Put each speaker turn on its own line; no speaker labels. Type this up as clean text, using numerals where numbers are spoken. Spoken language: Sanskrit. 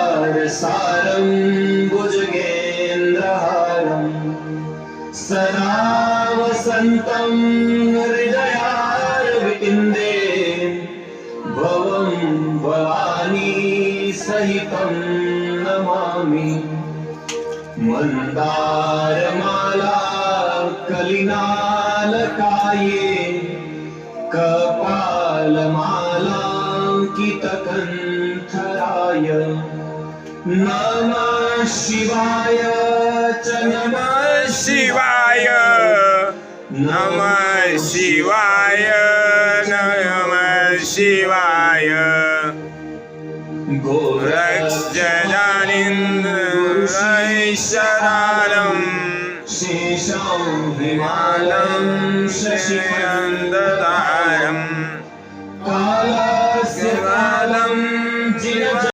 संसारसारं भुजगेन्द्रहारं सदा वसन्तं हृदयारविन्दे भवं भवानी सहितं नमामि। मन्दारमाला कलिनालकाये कपालमालाङ्कितकण्ठराय नमः शिवाय च नमः
शिवाय नमः शिवाय नमः शिवाय गोरक्षजानीन्द्रैश्वरालं
शेषं विमानं शशिखण्डधारम्